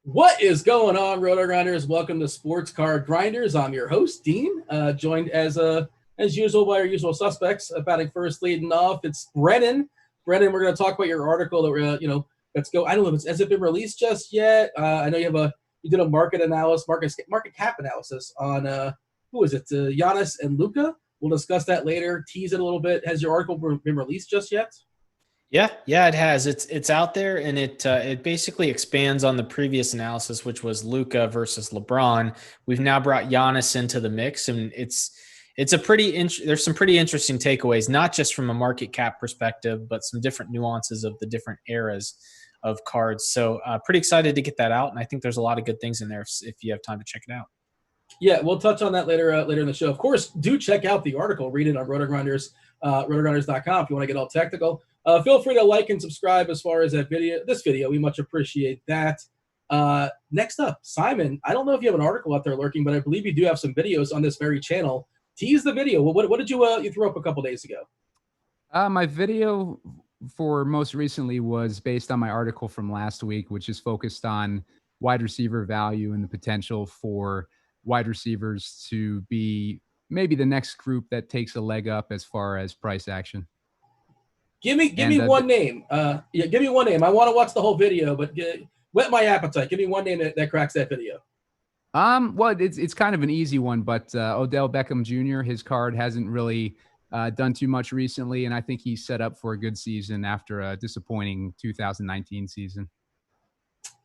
What is going on, RotoGrinders? Welcome to Sports Card Grinders. I'm your host, Dean, joined as usual by our usual suspects. Batting first, leading off, it's Brennan. Brennan, we're going to talk about your article that we're, let's go. I don't know if has it been released just yet. I know you did a market cap analysis on who is it? Giannis and Luka. We'll discuss that later. Tease it a little bit. Has your article been released just yet? Yeah, it has. It's out there, and it basically expands on the previous analysis, which was Luka versus LeBron. We've now brought Giannis into the mix, and it's a there's some pretty interesting takeaways, not just from a market cap perspective, but some different nuances of the different eras of cards. So pretty excited to get that out, and I think there's a lot of good things in there if you have time to check it out. Yeah, we'll touch on that later in the show. Of course, do check out the article. Read it on RotoGrinders, RotoGrinders.com if you want to get all technical. Feel free to like and subscribe as far as this video. We much appreciate that. Next up, Simon, I don't know if you have an article out there lurking, but I believe you do have some videos on this very channel. Tease the video. What did you throw up a couple days ago? My video for most recently was based on my article from last week, which is focused on wide receiver value and the potential for wide receivers to be maybe the next group that takes a leg up as far as price action. Give me one name. Give me one name. I want to watch the whole video, but whet my appetite. Give me one name that cracks that video. Well, it's kind of an easy one, but Odell Beckham Jr., his card hasn't really done too much recently, and I think he's set up for a good season after a disappointing 2019 season.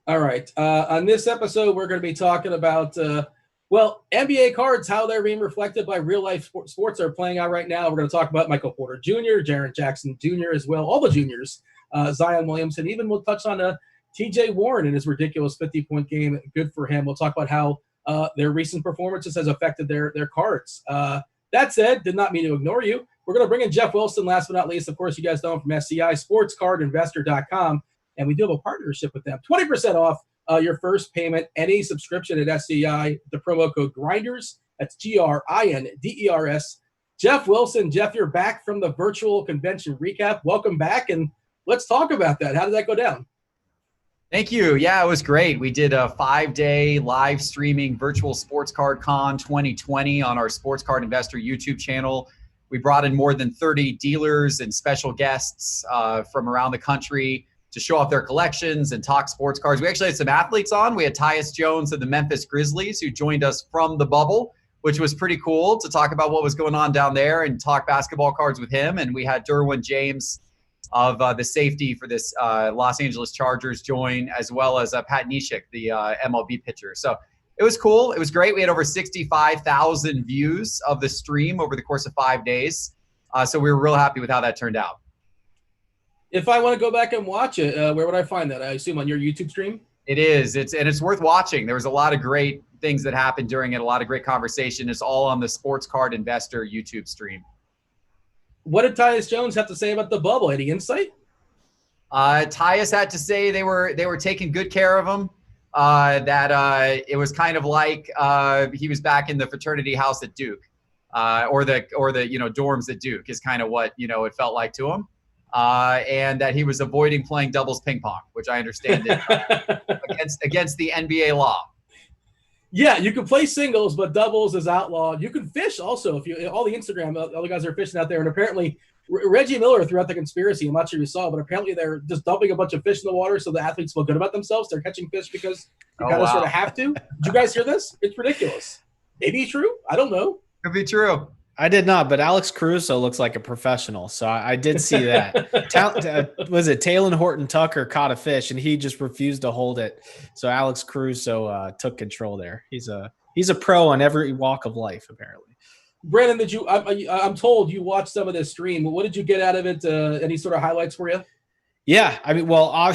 All right. On this episode, we're going to be talking about NBA cards, how they're being reflected by real-life sports that are playing out right now. We're going to talk about Michael Porter Jr., Jaren Jackson Jr. as well, all the juniors, Zion Williamson. Even we'll touch on T.J. Warren and his ridiculous 50-point game. Good for him. We'll talk about how their recent performances has affected their cards. That said, did not mean to ignore you. We're going to bring in Geoff Wilson, last but not least. Of course, you guys know him from SCI, SportsCardInvestor.com, and we do have a partnership with them. 20% off your first payment, any subscription at SCI, the promo code GRINDERS. That's GRINDERS. Geoff Wilson. Geoff, you're back from the virtual convention recap. Welcome back, and let's talk about that. How did that go down? Thank you. Yeah, it was great. We did a 5-day live streaming virtual Sports Card Con 2020 on our Sports Card Investor YouTube channel. We brought in more than 30 dealers and special guests from around the country to show off their collections and talk sports cards. We actually had some athletes on. We had Tyus Jones of the Memphis Grizzlies, who joined us from the bubble, which was pretty cool to talk about what was going on down there and talk basketball cards with him. And we had Derwin James of the safety for this Los Angeles Chargers join, as well as Pat Neshek, the MLB pitcher. So it was cool. It was great. We had over 65,000 views of the stream over the course of 5 days. So we were real happy with how that turned out. If I want to go back and watch it, where would I find that? I assume on your YouTube stream? It is. It's worth watching. There was a lot of great things that happened during it, a lot of great conversation. It's all on the Sports Card Investor YouTube stream. What did Tyus Jones have to say about the bubble? Any insight? Tyus had to say they were taking good care of him. That it was kind of like he was back in the fraternity house at Duke, or the dorms at Duke is kind of what it felt like to him. And that he was avoiding playing doubles ping pong, which I understand against the NBA law. Yeah, you can play singles, but doubles is outlawed. You can fish also. All the Instagram, all the guys are fishing out there, and apparently Reggie Miller throughout the conspiracy. I'm not sure you saw, but apparently they're just dumping a bunch of fish in the water so the athletes feel good about themselves. They're catching fish because you sort of have to. Did you guys hear this? It's ridiculous. Maybe true. I don't know. Could be true. I did not, but Alex Caruso looks like a professional, so I did see that. Was it Talon Horton Tucker caught a fish, and he just refused to hold it. So Alex Caruso took control there. He's a pro on every walk of life, apparently. Brennan, did you? I'm told you watched some of this stream. What did you get out of it? Any sort of highlights for you? Yeah, I mean, well,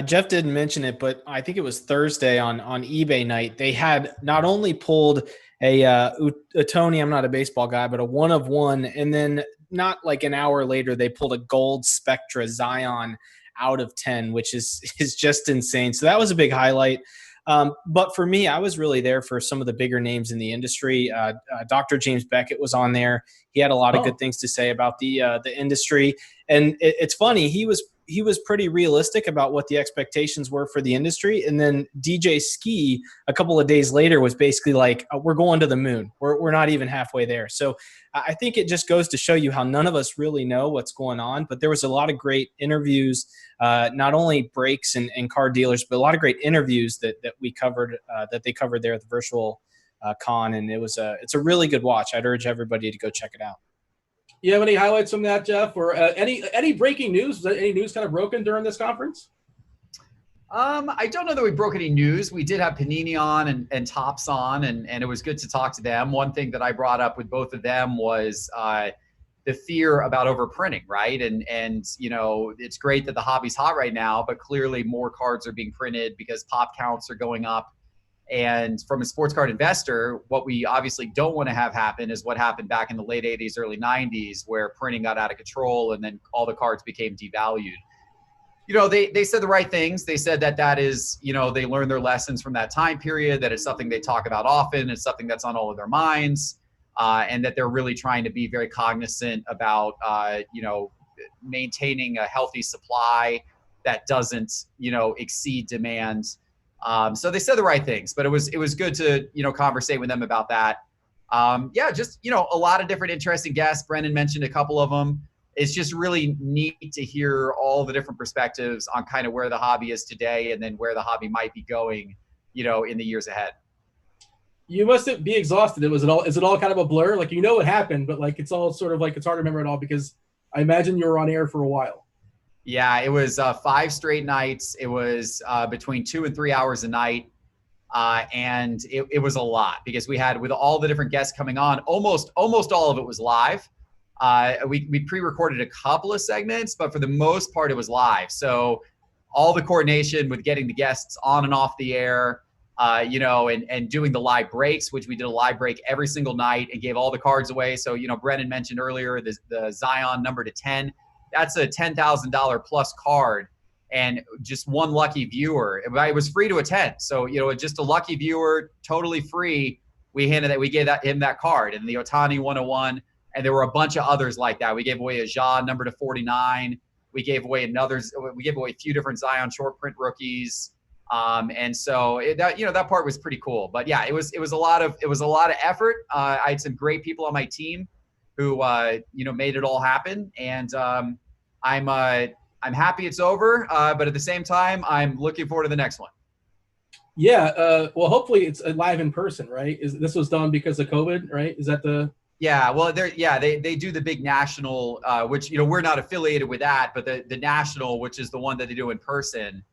Jeff didn't mention it, but I think it was Thursday on eBay night. They had not only pulled a Tony, I'm not a baseball guy, but a 1 of 1, and then not like an hour later, they pulled a gold Spectra Zion out of 10, which is just insane. So that was a big highlight. But for me, I was really there for some of the bigger names in the industry. Dr. James Beckett was on there. He had a lot of good things to say about the industry. And it's funny, he was pretty realistic about what the expectations were for the industry. And then DJ Ski a couple of days later was basically like, we're going to the moon. We're not even halfway there. So I think it just goes to show you how none of us really know what's going on. But there was a lot of great interviews, not only breaks and card dealers, but a lot of great interviews that we covered, that they covered there at the virtual con. And it's a really good watch. I'd urge everybody to go check it out. You have any highlights from that, Jeff, or any breaking news? Was any news kind of broken during this conference? I don't know that we broke any news. We did have Panini on and Topps on, and it was good to talk to them. One thing that I brought up with both of them was the fear about overprinting, right? And you know, it's great that the hobby's hot right now, but clearly more cards are being printed because pop counts are going up. And from a sports card investor, what we obviously don't want to have happen is what happened back in the late 80s, early 90s, where printing got out of control and then all the cards became devalued. You know, they said the right things. They said that is, you know, they learned their lessons from that time period, that it's something they talk about often. It's something that's on all of their minds, and that they're really trying to be very cognizant about, you know, maintaining a healthy supply that doesn't, you know, exceed demand. So they said the right things, but it was good to, you know, conversate with them about that. Yeah, just, you know, a lot of different interesting guests. Brennan mentioned a couple of them. It's just really neat to hear all the different perspectives on kind of where the hobby is today and then where the hobby might be going, you know, in the years ahead. You must be exhausted. Is it all kind of a blur? Like, you know what happened, but like it's all sort of like it's hard to remember it all because I imagine you were on air for a while. Yeah, it was 5 straight nights. It was between 2 and 3 hours a night. And it was a lot because we had, with all the different guests coming on, almost all of it was live. We pre-recorded a couple of segments, but for the most part, it was live. So all the coordination with getting the guests on and off the air, you know, and doing the live breaks, which we did a live break every single night and gave all the cards away. So, you know, Brennan mentioned earlier the Zion number to 10. That's a $10,000 plus card, and just one lucky viewer. It was free to attend. So, you know, just a lucky viewer, totally free. We gave him that card, and the Otani 101. And there were a bunch of others like that. We gave away a Ja number to 49. We gave away a few different Zion short print rookies. And so that part was pretty cool. But yeah, it was a lot of effort. I had some great people on my team who you know, made it all happen. And I'm happy it's over. But at the same time, I'm looking forward to the next one. Yeah. Well, hopefully it's live in person, right? This was done because of COVID, right? Is that the? Yeah, well, they do the big national, which, you know, we're not affiliated with that, but the national, which is the one that they do in person,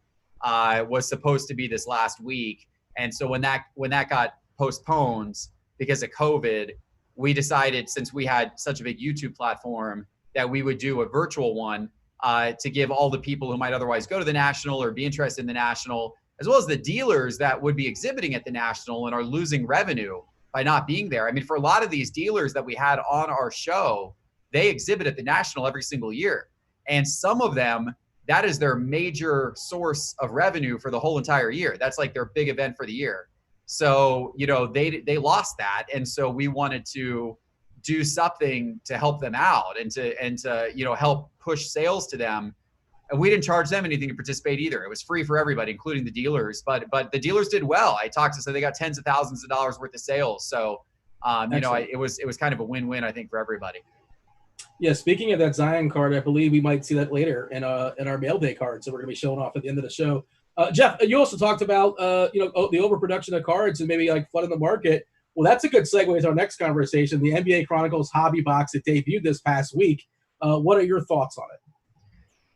was supposed to be this last week. And so when that got postponed because of COVID, we decided, since we had such a big YouTube platform, that we would do a virtual one to give all the people who might otherwise go to the national or be interested in the national, as well as the dealers that would be exhibiting at the national and are losing revenue by not being there. I mean, for a lot of these dealers that we had on our show, they exhibit at the national every single year. And some of them, that is their major source of revenue for the whole entire year. That's like their big event for the year. So, you know, they lost that. And so we wanted to do something to help them out and to, you know, help push sales to them. And we didn't charge them anything to participate either. It was free for everybody, including the dealers. But the dealers did well. I talked to, so they got tens of thousands of dollars worth of sales. So, you know, it was kind of a win-win, I think, for everybody. Yeah. Speaking of that Zion card, I believe we might see that later in our mail day card. So we're going to be showing off at the end of the show. Jeff, you also talked about you know, the overproduction of cards and maybe like flooding the market. Well, that's a good segue to our next conversation. The NBA Chronicles Hobby Box that debuted this past week. What are your thoughts on it?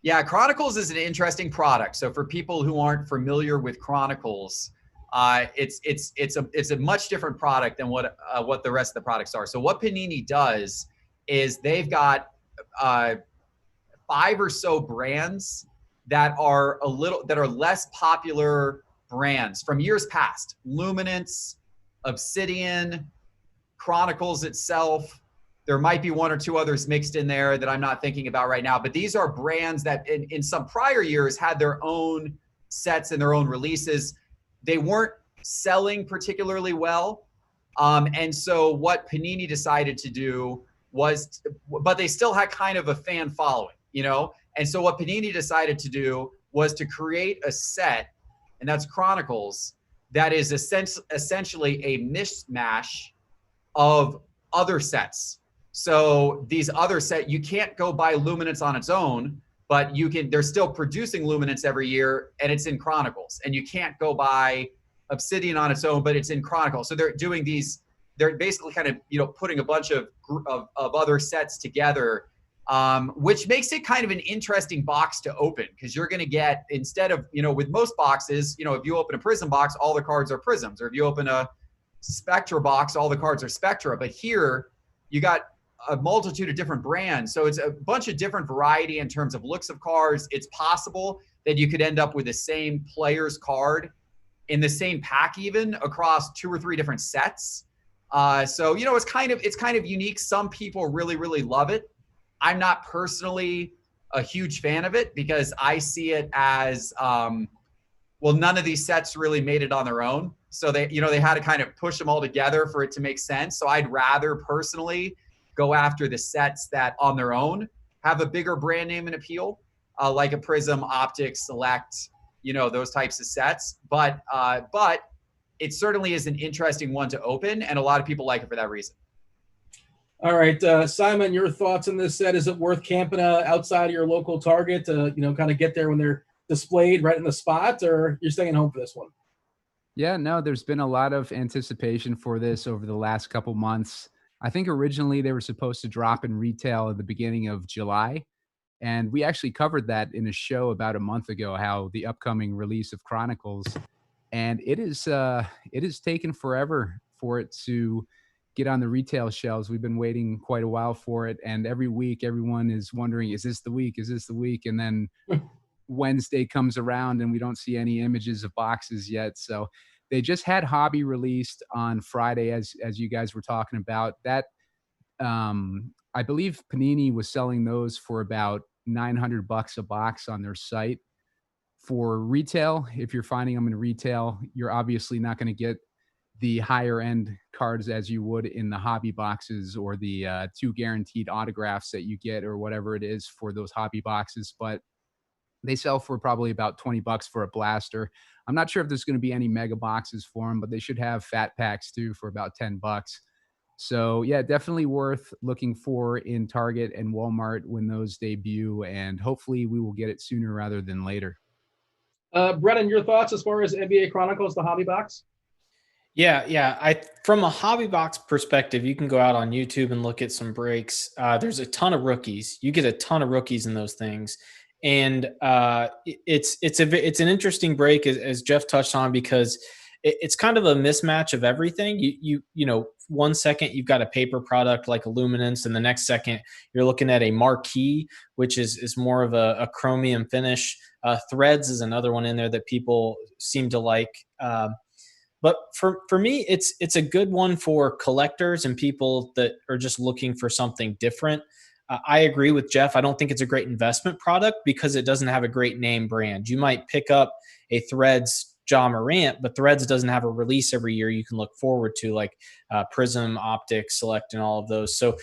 Yeah, Chronicles is an interesting product. So for people who aren't familiar with Chronicles, it's a much different product than what the rest of the products are. So what Panini does is they've got 5 or so brands that are less popular brands from years past. Luminance, Obsidian, Chronicles itself. There might be 1 or 2 others mixed in there that I'm not thinking about right now, but these are brands that in some prior years had their own sets and their own releases. They weren't selling particularly well. And so what Panini decided to do was, but they still had kind of a fan following, you know? And so what Panini decided to do was to create a set, and that's Chronicles, that is essentially a mishmash of other sets. So these other sets, you can't go buy Luminance on its own, but they're still producing Luminance every year, and it's in Chronicles. And you can't go buy Obsidian on its own, but it's in Chronicles. So they're doing these, they're basically kind of, you know, putting a bunch of other sets together, which makes it kind of an interesting box to open, because you're going to get, instead of, you know, with most boxes, you know, if you open a Prism box, all the cards are Prisms, or if you open a Spectra box, all the cards are Spectra. But here you got a multitude of different brands. So it's a bunch of different variety in terms of looks of cards. It's possible that you could end up with the same player's card in the same pack, even across 2 or 3 different sets. So, you know, it's kind of unique. Some people really, really love it. I'm not personally a huge fan of it, because I see it as, well, none of these sets really made it on their own. So they had to kind of push them all together for it to make sense. So I'd rather personally go after the sets that on their own have a bigger brand name and appeal, like a Prism, Optics, Select, you know, those types of sets. But it certainly is an interesting one to open, and a lot of people like it for that reason. All right, Simon, your thoughts on this set? Is it worth camping outside of your local Target to, you know, kind of get there when they're displayed right in the spot, or you're staying home for this one? Yeah, no, there's been a lot of anticipation for this over the last couple months. I think originally they were supposed to drop in retail at the beginning of July. And we actually covered that in a show about a month ago, how the upcoming release of Chronicles, and it is taken forever for it to get on the retail shelves. We've been waiting quite a while for it. And every week, everyone is wondering, is this the week? Is this the week? And then Wednesday comes around and we don't see any images of boxes yet. So they just had Hobby released on Friday, as you guys were talking about. That I believe Panini was selling those for about $900 a box on their site. For retail, if you're finding them in retail, you're obviously not going to get the higher end cards as you would in the hobby boxes, or the 2 guaranteed autographs that you get, or whatever it is for those hobby boxes. But they sell for probably about $20 for a blaster. I'm not sure if there's going to be any mega boxes for them, but they should have fat packs too for about $10. So yeah, definitely worth looking for in Target and Walmart when those debut, and hopefully we will get it sooner rather than later. Brennan, your thoughts as far as NBA Chronicles, the hobby box? Yeah. From a hobby box perspective, you can go out on YouTube and look at some breaks. There's a ton of rookies. You get a ton of rookies in those things. And it's an interesting break, as Jeff touched on, because it's kind of a mismatch of everything. You know, 1 second you've got a paper product like a Luminance, and the next second you're looking at a marquee, which is more of a chromium finish. Threads is another one in there that people seem to like. But for me, it's a good one for collectors and people that are just looking for something different. I agree with Jeff. I don't think it's a great investment product because it doesn't have a great name brand. You might pick up a Threads Ja Morant, but Threads doesn't have a release every year you can look forward to, like Prism, Optics, Select, and all of those. So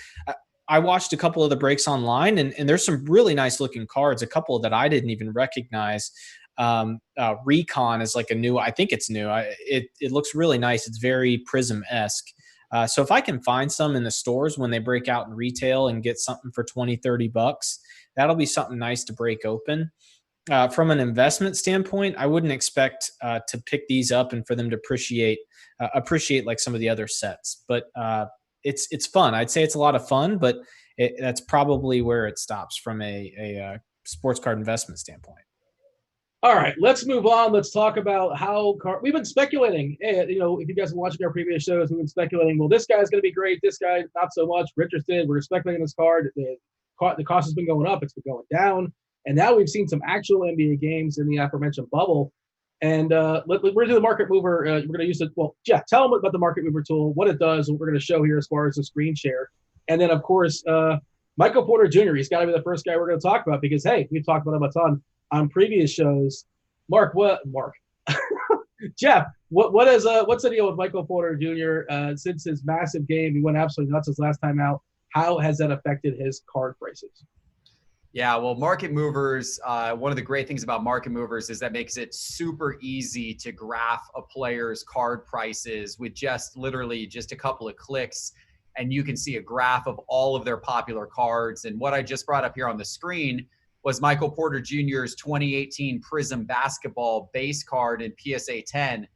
I watched a couple of the breaks online, and there's some really nice looking cards, a couple that I didn't even recognize. Recon is like a new, I think it's new. It looks really nice. It's very Prism-esque. So if I can find some in the stores when they break out in retail and get something for $20-$30, that'll be something nice to break open. From an investment standpoint, I wouldn't expect to pick these up and for them to appreciate like some of the other sets. But it's fun. I'd say it's a lot of fun, but that's probably where it stops from a sports card investment standpoint. All right, let's move on. Let's talk about how we've been speculating. You know, if you guys are watching our previous shows, we've been speculating, well, this guy's going to be great. This guy, not so much. We're interested. We're speculating this card. the cost has been going up. It's been going down. And now we've seen some actual NBA games in the aforementioned bubble. And we're going to do the market mover. We're going to use it. Well, Jeff, tell them about the market mover tool, what it does, what we're going to show here as far as the screen share. And then, of course, Michael Porter Jr., he's got to be the first guy we're going to talk about because, hey, we've talked about him a ton on previous shows. Jeff, what's the deal with Michael Porter Jr. Since his massive game? He went absolutely nuts his last time out. How has that affected his card prices? Yeah, well, market movers, one of the great things about market movers is that makes it super easy to graph a player's card prices with literally just a couple of clicks. And you can see a graph of all of their popular cards. And what I just brought up here on the screen was Michael Porter Jr.'s 2018 Prism basketball base card in PSA 10.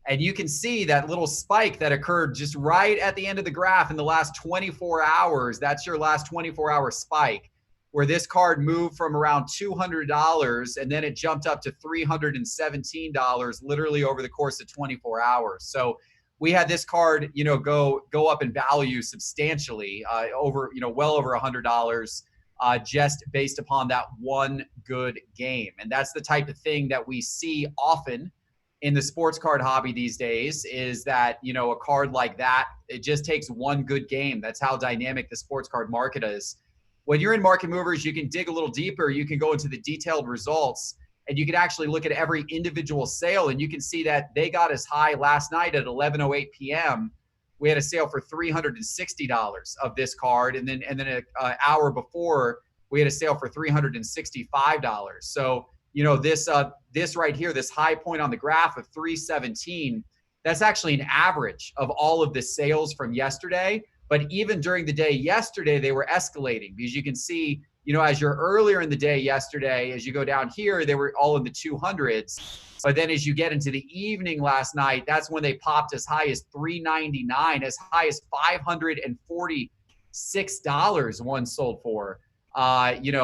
And you can see that little spike that occurred just right at the end of the graph in the last 24 hours. That's your last 24-hour spike, where this card moved from around $200 and then it jumped up to $317 literally over the course of 24 hours. So we had this card, go up in value substantially, over, well over $100, just based upon that one good game. And that's the type of thing that we see often in the sports card hobby these days, is that, a card like that, it just takes one good game. That's how dynamic the sports card market is. When you're in market movers, you can dig a little deeper. You can go into the detailed results, and you can actually look at every individual sale, and you can see that they got as high last night at 11:08 p.m. We had a sale for $360 of this card, and then an hour before we had a sale for $365. So this right here, this high point on the graph of 317, that's actually an average of all of the sales from yesterday. But even during the day yesterday, they were escalating, because you can see, as you're earlier in the day yesterday, as you go down here, they were all in the 200s. But then as you get into the evening last night, that's when they popped as high as $399, as high as $546 one sold for,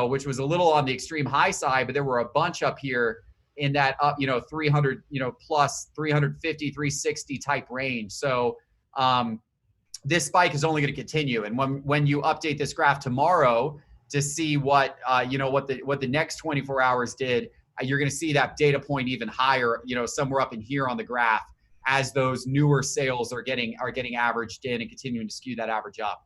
which was a little on the extreme high side, but there were a bunch up here in that up, 300, plus 350, 360 type range. So, this spike is only going to continue. And when you update this graph tomorrow to see what the next 24 hours did, you're going to see that data point even higher, somewhere up in here on the graph, as those newer sales are getting averaged in and continuing to skew that average up.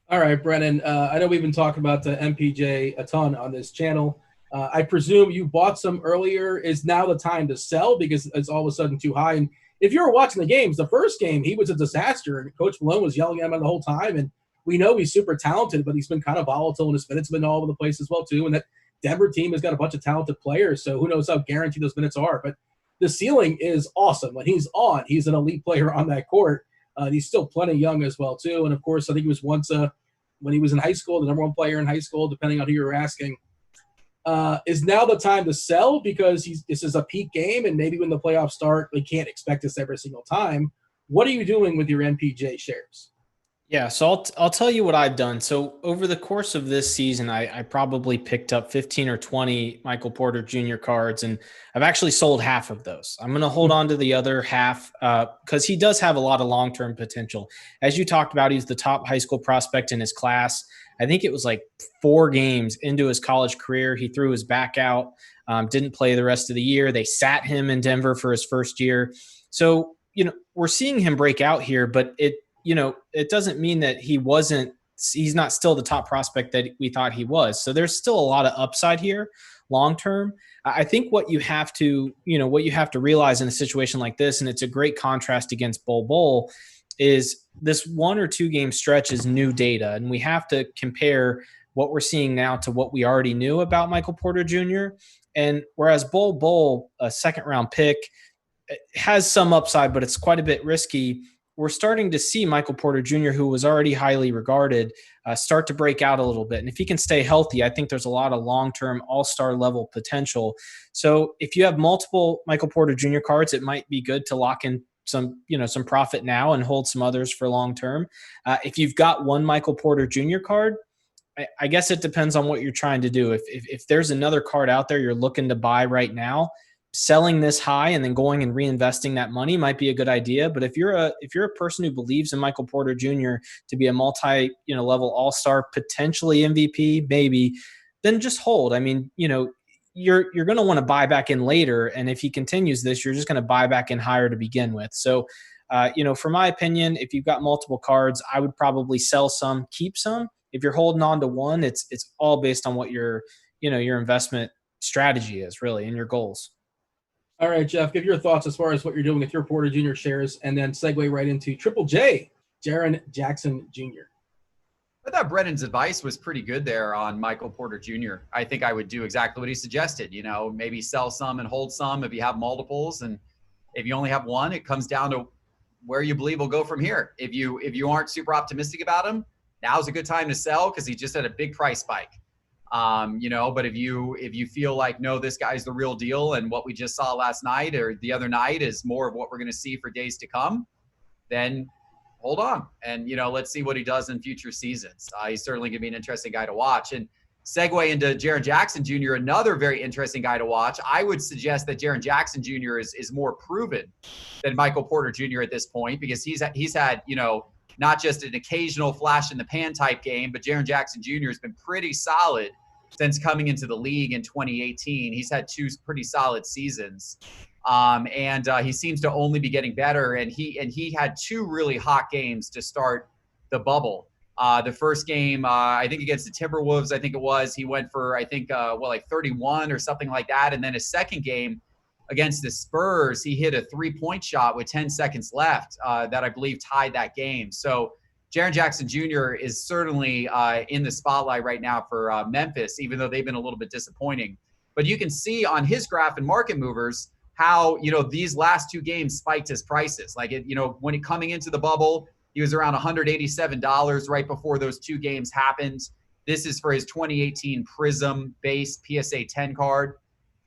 All right, Brennan. I know we've been talking about the MPJ a ton on this channel. I presume you bought some earlier. Is now the time to sell because it's all of a sudden too high? And if you were watching the games, the first game, he was a disaster, and Coach Malone was yelling at him the whole time. And we know he's super talented, but he's been kind of volatile, and his minutes have been all over the place as well, too. And that Denver team has got a bunch of talented players, so who knows how guaranteed those minutes are. But the ceiling is awesome. When he's on, he's an elite player on that court. He's still plenty young as well, too. And, of course, I think he was once, when he was in high school, the number one player in high school, depending on who you're asking. Is now the time to sell because this is a peak game, and maybe when the playoffs start, we can't expect this every single time. What are you doing with your MPJ shares? Yeah, so I'll tell you what I've done. So over the course of this season, I probably picked up 15 or 20 Michael Porter Jr. cards, and I've actually sold half of those. I'm going to hold on to the other half because he does have a lot of long-term potential. As you talked about, he's the top high school prospect in his class. I think it was like 4 games into his college career, he threw his back out, didn't play the rest of the year. They sat him in Denver for his first year. So, we're seeing him break out here, but it doesn't mean that he's not still the top prospect that we thought he was. So there's still a lot of upside here long-term. I think what you have to realize in a situation like this, and it's a great contrast against Bol, is this 1 or 2 game stretch is new data. And we have to compare what we're seeing now to what we already knew about Michael Porter Jr. And whereas Bol, a second round pick, has some upside, but it's quite a bit risky. We're starting to see Michael Porter Jr., who was already highly regarded, start to break out a little bit. And if he can stay healthy, I think there's a lot of long-term all-star level potential. So if you have multiple Michael Porter Jr. cards, it might be good to lock in some profit now and hold some others for long-term. If you've got one Michael Porter Jr. card, I guess it depends on what you're trying to do. If there's another card out there you're looking to buy right now, selling this high and then going and reinvesting that money might be a good idea. But if you're a person who believes in Michael Porter Jr. to be a level all-star, potentially MVP, maybe, then just hold. I mean, you're going to want to buy back in later. And if he continues this, you're just going to buy back in higher to begin with. So, for my opinion, if you've got multiple cards, I would probably sell some, keep some. If you're holding on to one, it's all based on what your investment strategy is really and your goals. All right, Geoff, give your thoughts as far as what you're doing with your Porter Jr. shares, and then segue right into Triple J, Jaren Jackson Jr. I thought Brennan's advice was pretty good there on Michael Porter Jr. I think I would do exactly what he suggested. Maybe sell some and hold some if you have multiples, and if you only have one, it comes down to where you believe will go from here. If you aren't super optimistic about him, now's a good time to sell because he just had a big price spike. But if you feel like, no, this guy's the real deal and what we just saw last night or the other night is more of what we're going to see for days to come, then hold on. And, let's see what he does in future seasons. He's certainly going to be an interesting guy to watch. And segue into Jaren Jackson Jr., another very interesting guy to watch. I would suggest that Jaren Jackson Jr. is more proven than Michael Porter Jr. at this point because he's had, not just an occasional flash in the pan type game, but Jaren Jackson Jr. has been pretty solid since coming into the league in 2018. He's had two pretty solid seasons. And he seems to only be getting better. And he had two really hot games to start the bubble. The first game, I think against the Timberwolves, he went for, 31 or something like that. And then his second game against the Spurs, he hit a 3-point shot with 10 seconds left that I believe tied that game. So Jaren Jackson Jr. is certainly in the spotlight right now for Memphis, even though they've been a little bit disappointing. But you can see on his graph and market movers how, these last two games spiked his prices. When he coming into the bubble, he was around $187 right before those two games happened. This is for his 2018 Prism base PSA 10 card.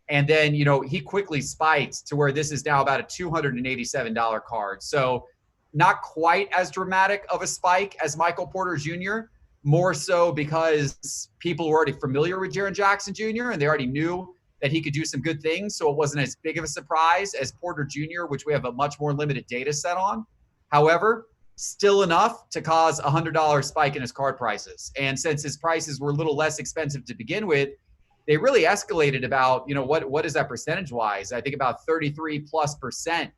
And then, he quickly spiked to where this is now about a $287 card. So not quite as dramatic of a spike as Michael Porter Jr., more so because people were already familiar with Jaren Jackson Jr. and they already knew that he could do some good things. So it wasn't as big of a surprise as Porter Jr., which we have a much more limited data set on. However, still enough to cause a $100 spike in his card prices. And since his prices were a little less expensive to begin with, they really escalated about, what is that percentage wise? I think about 33+%.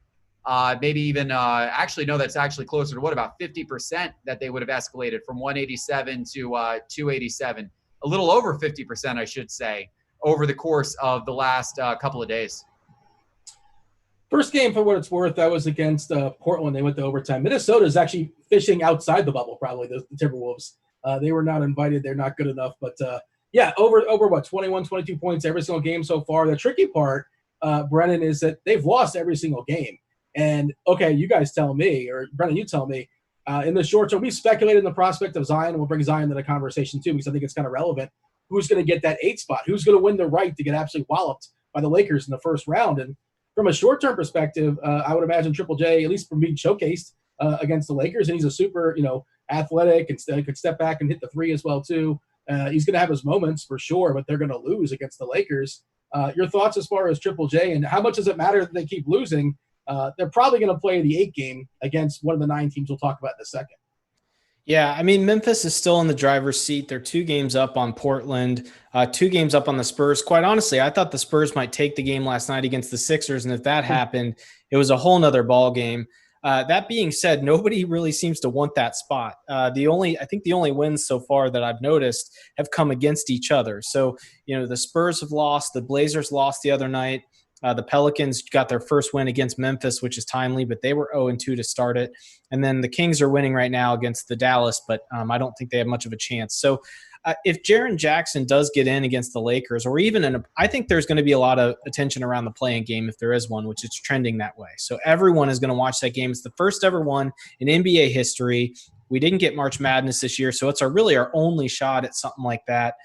Maybe even, that's actually closer to about 50% that they would have escalated from 187 to 287, a little over 50%, I should say, over the course of the last couple of days. First game, for what it's worth, that was against Portland. They went to overtime. Minnesota is actually fishing outside the bubble, probably, the Timberwolves. They were not invited. They're not good enough. But, over what, 21, 22 points every single game so far. The tricky part, Brennan, is that they've lost every single game. And, okay, you guys tell me, or Brennan, you tell me, in the short term, we speculated in the prospect of Zion. We'll bring Zion to the conversation, too, because I think it's kind of relevant. Who's going to get that 8 spot? Who's going to win the right to get absolutely walloped by the Lakers in the first round? And from a short-term perspective, I would imagine Triple J, at least from being showcased against the Lakers, and he's a super, athletic and could step back and hit the 3 as well, too. He's going to have his moments for sure, but they're going to lose against the Lakers. Your thoughts as far as Triple J, and how much does it matter that they keep losing? They're probably going to play the 8 game against one of the 9 teams we'll talk about in a second. Yeah, I mean, Memphis is still in the driver's seat. They're 2 games up on Portland, 2 games up on the Spurs. Quite honestly, I thought the Spurs might take the game last night against the Sixers, and if that happened, it was a whole nother ball game. That being said, nobody really seems to want that spot. I think the only wins so far that I've noticed have come against each other. So, the Spurs have lost, the Blazers lost the other night. The Pelicans got their first win against Memphis, which is timely, but they were 0-2 to start it. And then the Kings are winning right now against the Dallas, but I don't think they have much of a chance. So if Jaren Jackson does get in against the Lakers, or even I think there's going to be a lot of attention around the play-in game if there is one, which is trending that way. So everyone is going to watch that game. It's the first ever one in NBA history. We didn't get March Madness this year, so it's really our only shot at something like that.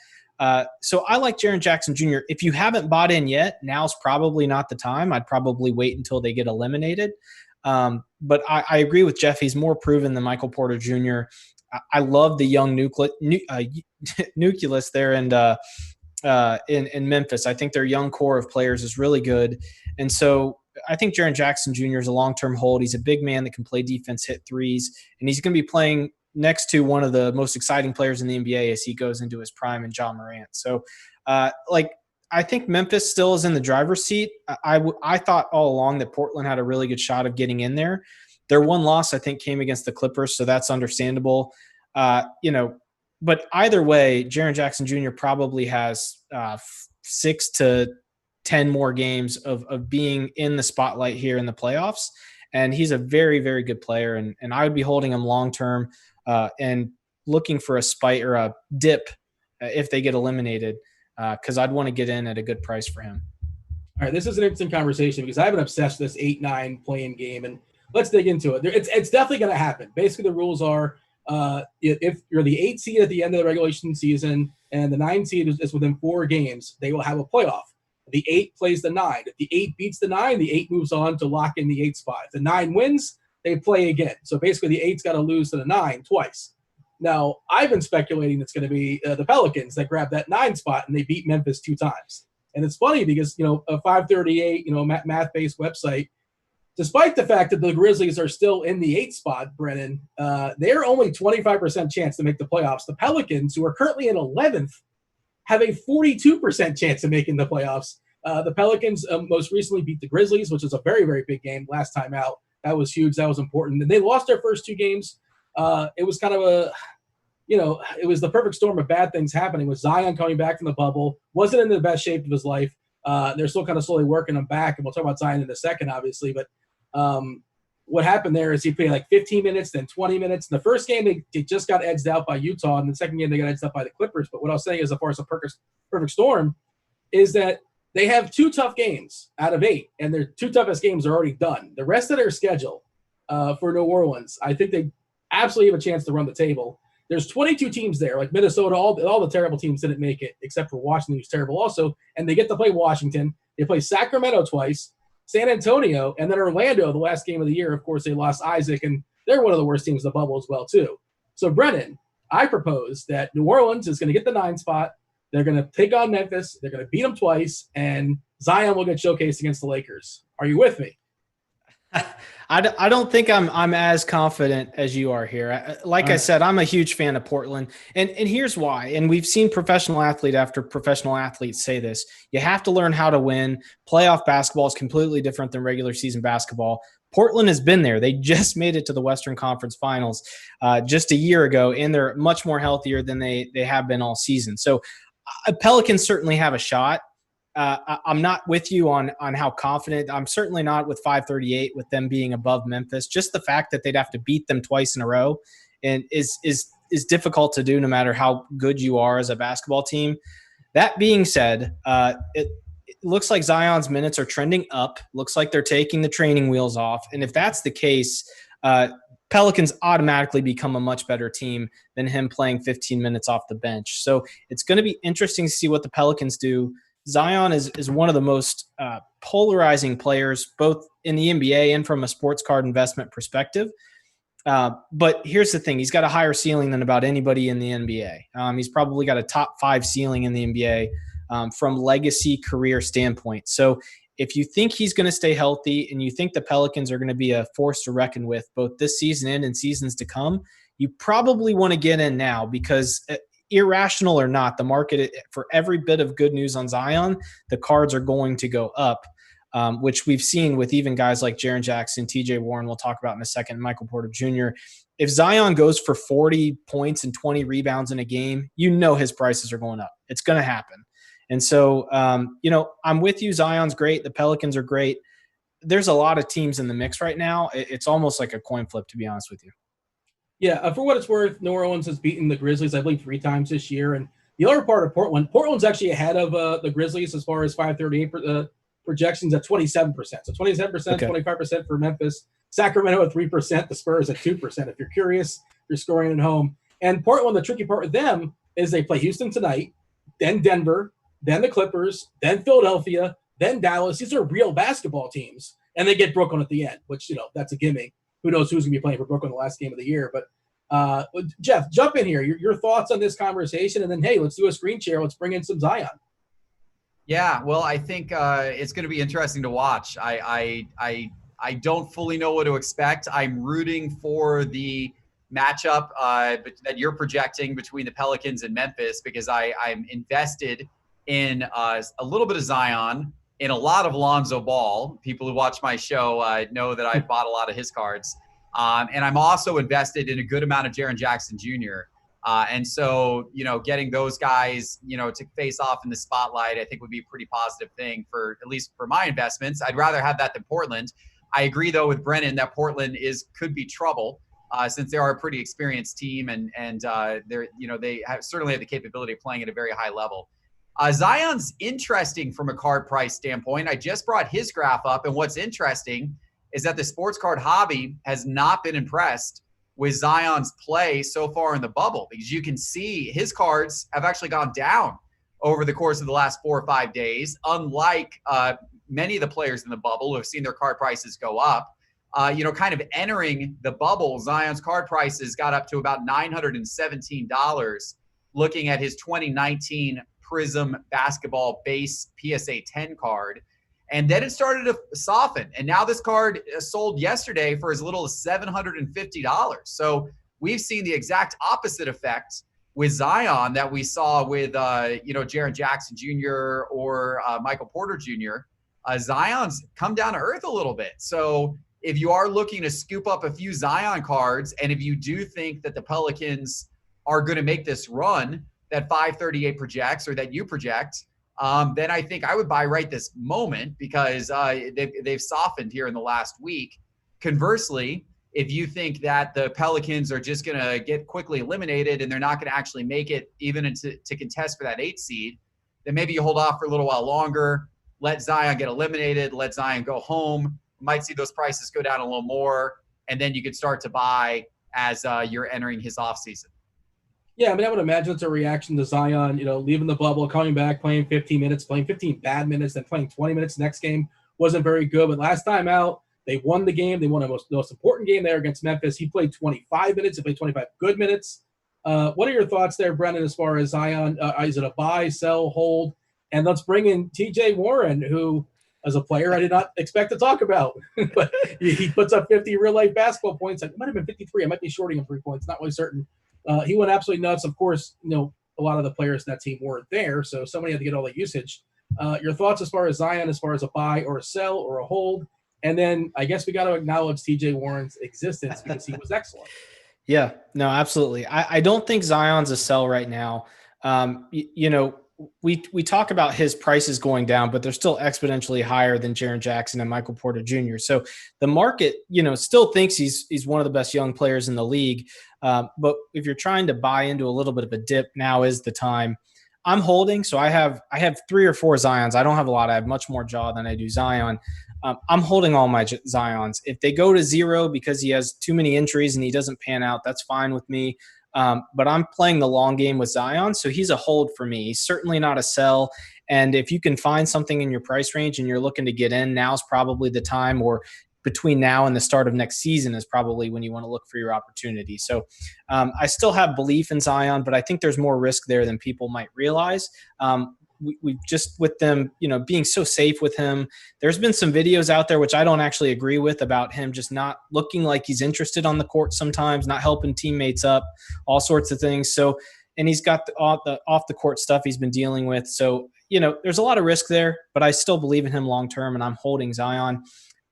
So I like Jaren Jackson Jr. If you haven't bought in yet, now's probably not the time. I'd probably wait until they get eliminated. But I agree with Geoff. He's more proven than Michael Porter Jr. I love the young nucleus there. And in Memphis. I think their young core of players is really good. And so I think Jaren Jackson Jr. is a long-term hold. He's a big man that can play defense, hit threes, and he's going to be playing next to one of the most exciting players in the NBA as he goes into his prime in John Morant. So I think Memphis still is in the driver's seat. I thought all along that Portland had a really good shot of getting in there. Their one loss, I think, came against the Clippers, so that's understandable. But either way, Jaren Jackson Jr. probably has 6 to 10 more games of being in the spotlight here in the playoffs. And he's a very, very good player. And I would be holding him long-term and looking for a spike or a dip if they get eliminated, because I'd want to get in at a good price for him. All right, this is an interesting conversation because I've been obsessed with this 8-9 playing game, and let's dig into it. It's definitely going to happen. Basically, the rules are if you're the 8 seed at the end of the regulation season and the 9 seed is within 4 games, they will have a playoff. The 8 plays the 9. If the 8 beats the 9, the 8 moves on to lock in the 8 spot. If the 9 wins, they play again. So basically, the 8's got to lose to the 9 twice. Now, I've been speculating it's going to be the Pelicans that grab that 9 spot, and they beat Memphis 2 times. And it's funny because, a 538, math-based website, despite the fact that the Grizzlies are still in the 8 spot, Brennan, they're only 25% chance to make the playoffs. The Pelicans, who are currently in 11th, have a 42% chance of making the playoffs. The Pelicans most recently beat the Grizzlies, which is a very, very big game last time out. That was huge. That was important. And they lost their first 2 games. It was kind of it was the perfect storm of bad things happening with Zion coming back from the bubble, wasn't in the best shape of his life. They're still kind of slowly working him back, and we'll talk about Zion in a second, obviously. But what happened there is he played like 15 minutes, then 20 minutes. In the first game, they just got edged out by Utah. In the second game, they got edged out by the Clippers. But what I was saying is, as far as a perfect storm, is that they have 2 tough games out of 8, and their 2 toughest games are already done. The rest of their schedule for New Orleans, I think they absolutely have a chance to run the table. There's 22 teams there, like Minnesota. All the terrible teams didn't make it, except for Washington, who's terrible also. And they get to play Washington. They play Sacramento twice, San Antonio, and then Orlando, the last game of the year. Of course, they lost Isaac, and they're one of the worst teams in the bubble as well, too. So, Brennan, I propose that New Orleans is going to get the 9 spot. They're going to take on Memphis. They're going to beat them twice, and Zion will get showcased against the Lakers. Are you with me? I don't think I'm as confident as you are here. Like I said, I'm a huge fan of Portland, and here's why. And we've seen professional athlete after professional athletes say this: you have to learn how to win. Playoff basketball is completely different than regular season basketball. Portland has been there. They just made it to the Western Conference Finals just a year ago, and they're much more healthier than they have been all season. So Pelicans certainly have a shot. I'm not with you on how confident. I'm certainly not with 538 with them being above Memphis. Just the fact that they'd have to beat them twice in a row and is difficult to do no matter how good you are as a basketball team. That being said, it looks like Zion's minutes are trending up. Looks like they're taking the training wheels off. And if that's the case, Pelicans automatically become a much better team than him playing 15 minutes off the bench. So it's going to be interesting to see what the Pelicans do. Zion is one of the most polarizing players, both in the NBA and from a sports card investment perspective. But here's the thing. He's got a higher ceiling than about anybody in the NBA. He's probably got a top 5 ceiling in the NBA from legacy career standpoint. So if you think he's going to stay healthy and you think the Pelicans are going to be a force to reckon with both this season and in seasons to come, you probably want to get in now because irrational or not, the market, for every bit of good news on Zion, the cards are going to go up, which we've seen with even guys like Jaren Jackson, TJ Warren, we'll talk about in a second, Michael Porter Jr. If Zion goes for 40 points and 20 rebounds in a game, his prices are going up. It's going to happen. And so, I'm with you. Zion's great. The Pelicans are great. There's a lot of teams in the mix right now. It's almost like a coin flip, to be honest with you. Yeah, for what it's worth, New Orleans has beaten the Grizzlies, I believe, 3 times this year. And the other part of Portland's actually ahead of the Grizzlies as far as 538 projections at 27%. So 27%, okay. 25% for Memphis. Sacramento at 3%. The Spurs at 2%. If you're curious, you're scoring at home. And Portland, the tricky part with them is they play Houston tonight, then Denver, then the Clippers, then Philadelphia, then Dallas. These are real basketball teams. And they get Brooklyn at the end, which, that's a gimme. Who knows who's going to be playing for Brooklyn the last game of the year. But, Jeff, jump in here. Your thoughts on this conversation, and then, hey, let's do a screen share. Let's bring in some Zion. Yeah, well, I think it's going to be interesting to watch. I don't fully know what to expect. I'm rooting for the matchup that you're projecting between the Pelicans and Memphis because I'm invested in a little bit of Zion, in a lot of Lonzo Ball. People who watch my show know that I bought a lot of his cards. And I'm also invested in a good amount of Jaren Jackson Jr. And so, getting those guys, to face off in the spotlight, I think would be a pretty positive thing for, at least for my investments. I'd rather have that than Portland. I agree though with Brennan that Portland could be trouble since they are a pretty experienced team and they're, they certainly have the capability of playing at a very high level. Zion's interesting from a card price standpoint. I just brought his graph up, and what's interesting is that the sports card hobby has not been impressed with Zion's play so far in the bubble, because you can see his cards have actually gone down over the course of the last 4 or 5 days, unlike many of the players in the bubble who have seen their card prices go up. Kind of entering the bubble, Zion's card prices got up to about $917 looking at his 2019 Prism basketball base PSA 10 card. And then it started to soften. And now this card sold yesterday for as little as $750. So we've seen the exact opposite effect with Zion that we saw with, Jaren Jackson Jr. or Michael Porter Jr. Zion's come down to earth a little bit. So if you are looking to scoop up a few Zion cards, and if you do think that the Pelicans are going to make this run that 538 projects, or that you project, then I think I would buy right this moment, because they've softened here in the last week. Conversely, if you think that the Pelicans are just going to get quickly eliminated and they're not going to actually make it even to contest for that 8 seed, then maybe you hold off for a little while longer, let Zion get eliminated, let Zion go home. You might see those prices go down a little more, and then you could start to buy as you're entering his offseason. Yeah, I mean, I would imagine it's a reaction to Zion, leaving the bubble, coming back, playing 15 minutes, playing 15 bad minutes, then playing 20 minutes. Next game wasn't very good. But last time out, they won the game. They won the most important game there against Memphis. He played 25 minutes. He played 25 good minutes. What are your thoughts there, Brennan, as far as Zion? Is it a buy, sell, hold? And let's bring in TJ Warren, who, as a player, I did not expect to talk about. But he puts up 50 real-life basketball points. It might have been 53. I might be shorting him 3 points. Not really certain. He went absolutely nuts. Of course, a lot of the players in that team weren't there, so somebody had to get all the usage. Your thoughts as far as Zion, as far as a buy or a sell or a hold? And then I guess we got to acknowledge TJ Warren's existence because he was excellent. Yeah, no, absolutely. I don't think Zion's a sell right now. We talk about his prices going down, but they're still exponentially higher than Jaren Jackson and Michael Porter Jr. So the market, still thinks he's one of the best young players in the league. But if you're trying to buy into a little bit of a dip, now is the time. I'm holding. So I have 3 or 4 Zions. I don't have a lot. I have much more jaw than I do Zion. I'm holding all my Zions. If they go to 0 because he has too many injuries and he doesn't pan out, that's fine with me. But I'm playing the long game with Zion, so he's a hold for me. He's certainly not a sell. And if you can find something in your price range and you're looking to get in, now's probably the time, or between now and the start of next season is probably when you want to look for your opportunity. So I still have belief in Zion, but I think there's more risk there than people might realize. We just, with them, being so safe with him, there's been some videos out there, which I don't actually agree with, about him just not looking like he's interested on the court sometimes, not helping teammates up, all sorts of things. So, and he's got the off the court stuff he's been dealing with. So, there's a lot of risk there, but I still believe in him long-term, and I'm holding Zion.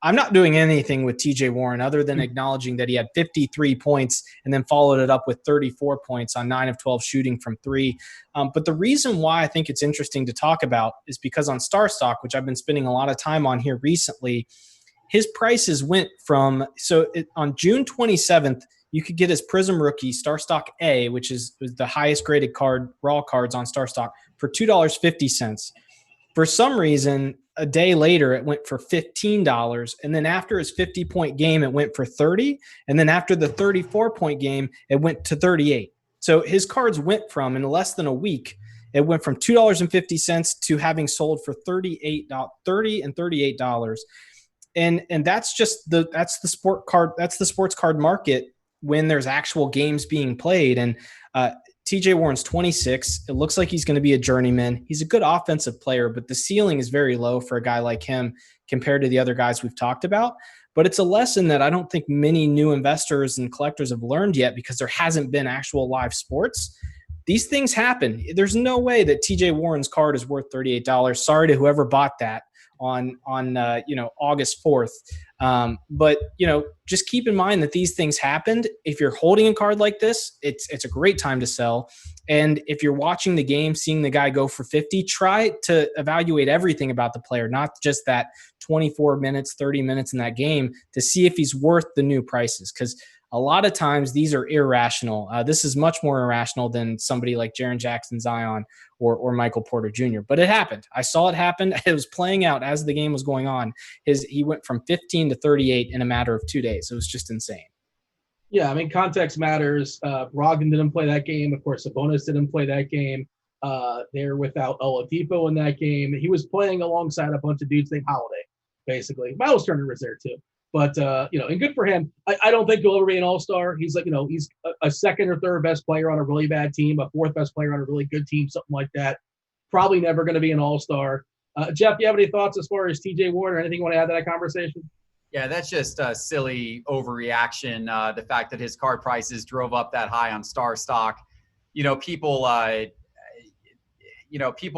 I'm not doing anything with TJ Warren other than acknowledging that he had 53 points and then followed it up with 34 points on 9 of 12 shooting from 3. But the reason why I think it's interesting to talk about is because on Star Stock, which I've been spending a lot of time on here recently, his prices went from on June 27th, you could get his Prism rookie Star Stock A, which was the highest graded card, raw cards on Star Stock, for $2.50. For some reason, a day later, it went for $15. And then after his 50-point game, it went for $30. And then after the 34-point game, it went to $38. So his cards went from, in less than a week, it went from $2.50 to having sold for $30 and $38. And that's just the sports card market when there's actual games being played. And TJ Warren's 26. It looks like he's going to be a journeyman. He's a good offensive player, but the ceiling is very low for a guy like him compared to the other guys we've talked about. But it's a lesson that I don't think many new investors and collectors have learned yet because there hasn't been actual live sports. These things happen. There's no way that TJ Warren's card is worth $38. Sorry to whoever bought that on August 4th. But just keep in mind that these things happened. If you're holding a card like this, it's a great time to sell. And if you're watching the game, seeing the guy go for 50, try to evaluate everything about the player, not just that 24 minutes, 30 minutes in that game, to see if he's worth the new prices. Because a lot of times these are irrational. This is much more irrational than somebody like Jaren Jackson Zion or Michael Porter Jr. But it happened. I saw it happen. It was playing out as the game was going on. He went from 15 to 38 in a matter of 2 days. It was just insane. Yeah, I mean, context matters. Brogdon didn't play that game. Of course, Sabonis didn't play that game. They're without Oladipo in that game. He was playing alongside a bunch of dudes named Holiday, basically. Miles Turner was there too. But, and good for him. I don't think he'll ever be an all-star. He's like, he's a second or third best player on a really bad team, a fourth best player on a really good team, something like that. Probably never going to be an all-star. Jeff, do you have any thoughts as far as TJ Warren or anything you want to add to that conversation? Yeah, that's just a silly overreaction. The fact that his card prices drove up that high on Star Stock. People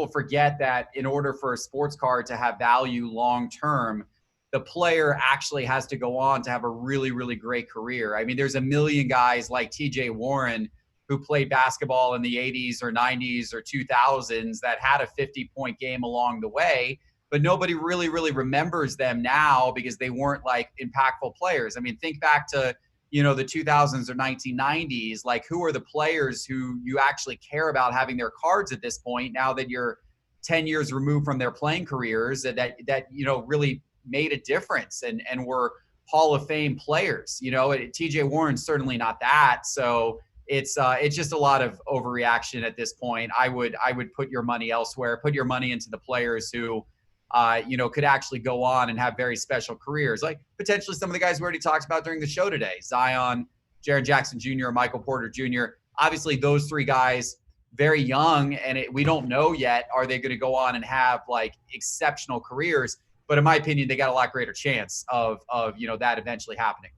forget that in order for a sports card to have value long-term, the player actually has to go on to have a really, really great career. I mean, there's a million guys like TJ Warren who played basketball in the 80s or 90s or 2000s that had a 50-point game along the way, but nobody really, really remembers them now because they weren't like impactful players. I mean, think back to, the 2000s or 1990s, like who are the players who you actually care about having their cards at this point now that you're 10 years removed from their playing careers that really made a difference and were Hall of Fame players. TJ Warren's certainly not that. So it's just a lot of overreaction at this point. I would put your money elsewhere, put your money into the players who, could actually go on and have very special careers. Like potentially some of the guys we already talked about during the show today, Zion, Jaren Jackson Jr., Michael Porter Jr. Obviously those three guys, very young, and we don't know yet, are they going to go on and have like exceptional careers? But in my opinion, they got a lot greater chance of that eventually happening.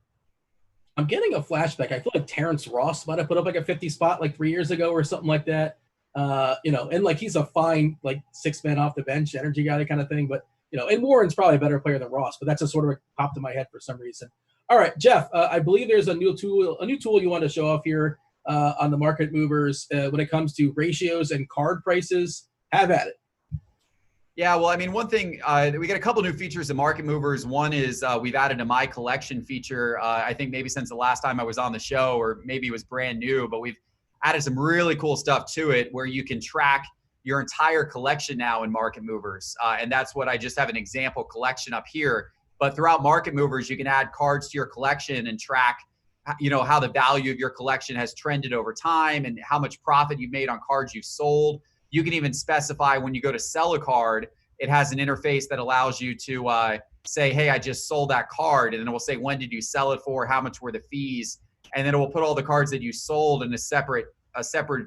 I'm getting a flashback. I feel like Terrence Ross might have put up like a 50 spot like 3 years ago or something like that. And like he's a fine like 6-man off the bench energy guy kind of thing. But and Warren's probably a better player than Ross. But that's just sort of popped in my head for some reason. All right, Jeff. I believe there's a new tool you want to show off here on the market movers when it comes to ratios and card prices. Have at it. Yeah, well, I mean, one thing, we got a couple new features in Market Movers. One is we've added a My Collection feature, I think maybe since the last time I was on the show, or maybe it was brand new, but we've added some really cool stuff to it where you can track your entire collection now in Market Movers. And that's what I just have an example collection up here. But throughout Market Movers, you can add cards to your collection and track, how the value of your collection has trended over time and how much profit you've made on cards you've sold. You can even specify when you go to sell a card, it has an interface that allows you to say, hey, I just sold that card. And then it will say, when did you sell it for? How much were the fees? And then it will put all the cards that you sold in a separate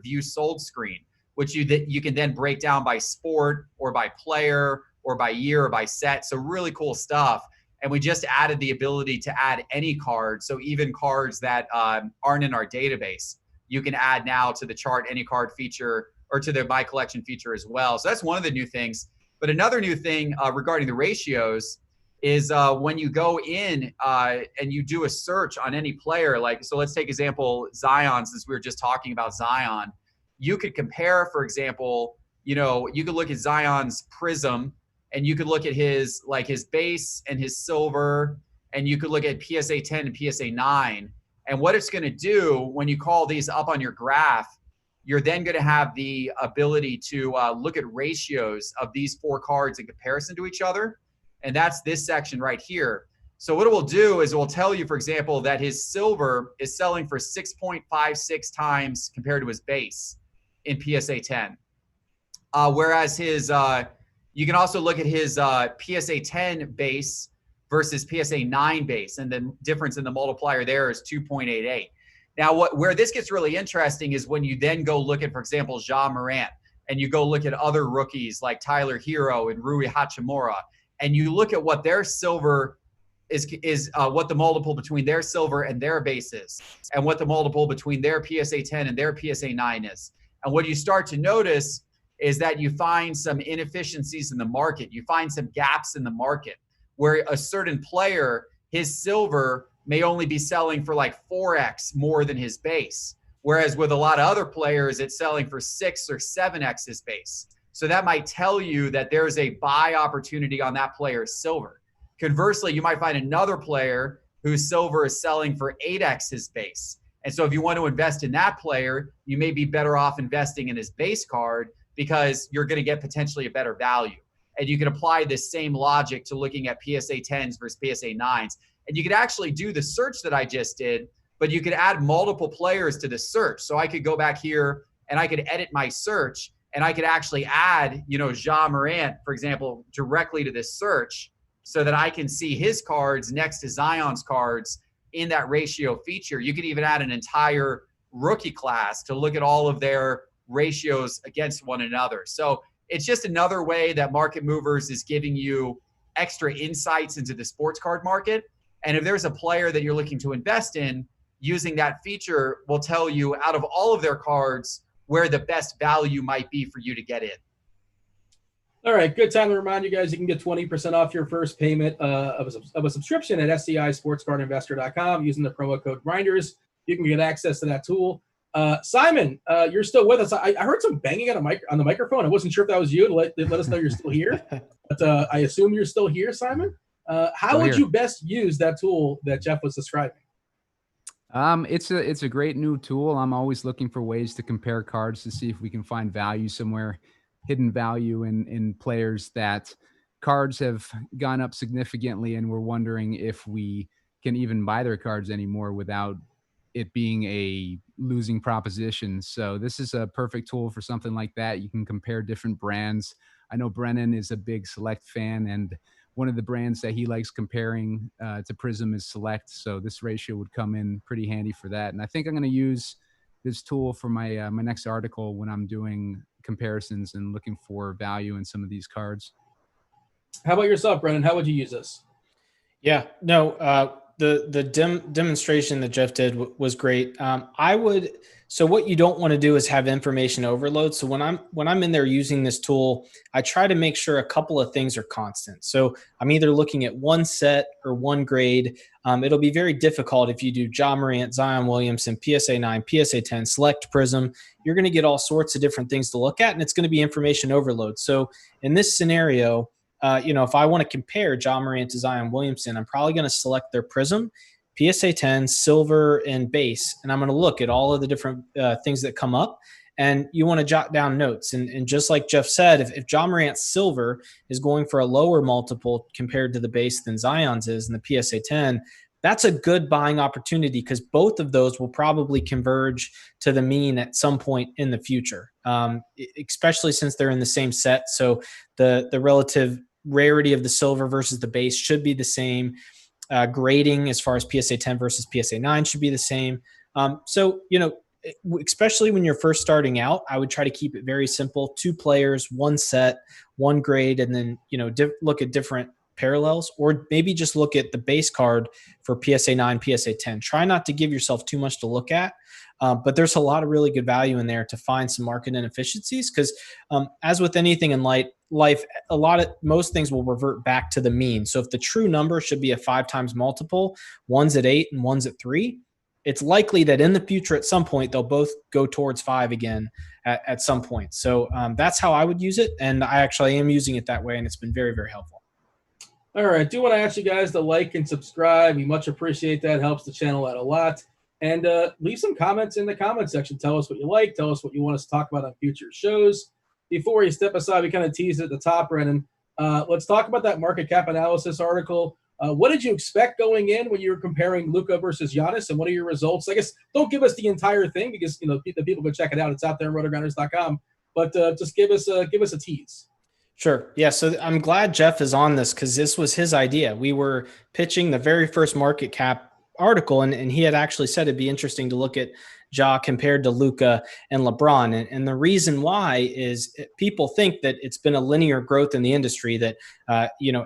view sold screen, which you can then break down by sport or by player or by year or by set. So really cool stuff. And we just added the ability to add any card. So even cards that aren't in our database, you can add now to the chart any card feature or to the My Collection feature as well. So that's one of the new things. But another new thing regarding the ratios is when you go in and you do a search on any player, so let's take example Zion, since we were just talking about Zion. You could compare, for example, you could look at Zion's Prism and you could look at his base and his silver, and you could look at PSA 10 and PSA 9. And what it's going to do when you call these up on your graph, you're then going to have the ability to look at ratios of these four cards in comparison to each other. And that's this section right here. So what it will do is it will tell you, for example, that his silver is selling for 6.56 times compared to his base in PSA 10. Whereas his, you can also look at his PSA 10 base versus PSA 9 base. And the difference in the multiplier there is 2.88. Now, where this gets really interesting is when you then go look at, for example, Ja Morant, and you go look at other rookies like Tyler Hero and Rui Hachimura, and you look at what their silver is what the multiple between their silver and their base is, and what the multiple between their PSA 10 and their PSA 9 is. And what you start to notice is that you find some inefficiencies in the market. You find some gaps in the market where a certain player, his silver may only be selling for like 4x more than his base. Whereas with a lot of other players, it's selling for 6 or 7x his base. So that might tell you that there's a buy opportunity on that player's silver. Conversely, you might find another player whose silver is selling for 8x his base. And so if you want to invest in that player, you may be better off investing in his base card because you're going to get potentially a better value. And you can apply this same logic to looking at PSA 10s versus PSA 9s. And you could actually do the search that I just did, but you could add multiple players to the search. So I could go back here and I could edit my search, and I could actually add, Ja Morant, for example, directly to this search so that I can see his cards next to Zion's cards in that ratio feature. You could even add an entire rookie class to look at all of their ratios against one another. So it's just another way that Market Movers is giving you extra insights into the sports card market. And if there's a player that you're looking to invest in, using that feature will tell you out of all of their cards where the best value might be for you to get in. All right, good time to remind you guys you can get 20% off your first payment of a subscription at SCISportsCardInvestor.com using the promo code Grinders. You can get access to that tool. Simon, you're still with us. I heard some banging on the microphone. I wasn't sure if that was you to let us know you're still here, but I assume you're still here, Simon. How would you best use that tool that Geoff was describing? It's a great new tool. I'm always looking for ways to compare cards to see if we can find value somewhere, hidden value in players that cards have gone up significantly, and we're wondering if we can even buy their cards anymore without it being a losing proposition. So this is a perfect tool for something like that. You can compare different brands. I know Brennan is a big Select fan, and one of the brands that he likes comparing to Prism is Select. So this ratio would come in pretty handy for that. And I think I'm going to use this tool for my my next article when I'm doing comparisons and looking for value in some of these cards. How about yourself, Brennan? How would you use this? Yeah, no, the demonstration that Geoff did was great. So what you don't want to do is have information overload. So when I'm in there using this tool, I try to make sure a couple of things are constant. So I'm either looking at one set or one grade. It'll be very difficult if you do Ja Morant, Zion Williamson, PSA 9, PSA 10, Select Prism. You're going to get all sorts of different things to look at, and it's going to be information overload. So in this scenario, if I want to compare Ja Morant to Zion Williamson, I'm probably going to select their Prism, PSA 10, silver, and base, and I'm going to look at all of the different things that come up. And you want to jot down notes. And just like Geoff said, if Ja Morant's silver is going for a lower multiple compared to the base than Zion's is in the PSA 10, that's a good buying opportunity because both of those will probably converge to the mean at some point in the future, especially since they're in the same set. So the relative rarity of the silver versus the base should be the same. Grading as far as PSA 10 versus PSA 9 should be the same. Especially when you're first starting out, I would try to keep it very simple. 2 players, 1 set, 1 grade, and then, look at different parallels, or maybe just look at the base card for PSA 9, PSA 10. Try not to give yourself too much to look at, but there's a lot of really good value in there to find some market inefficiencies because as with anything in life, most things will revert back to the mean. So if the true number should be a 5 times multiple, one's at 8 and one's at 3, it's likely that in the future at some point they'll both go towards 5 again at some point. So that's how I would use it, and I actually am using it that way, and it's been very, very helpful. All right, I do want to ask you guys to like and subscribe. We much appreciate that. It helps the channel out a lot. And leave some comments in the comment section. Tell us what you like. Tell us what you want us to talk about on future shows. Before we step aside, we kind of teased at the top, Brennan. Let's talk about that market cap analysis article. What did you expect going in when you were comparing Luka versus Giannis, and what are your results? I guess don't give us the entire thing because the people can check it out. It's out there on RotoGrinders.com. But just give us a tease. Sure. Yeah. So I'm glad Geoff is on this because this was his idea. We were pitching the very first market cap article, and he had actually said it'd be interesting to look at Ja compared to Luka and LeBron. And the reason why is people think that it's been a linear growth in the industry, that,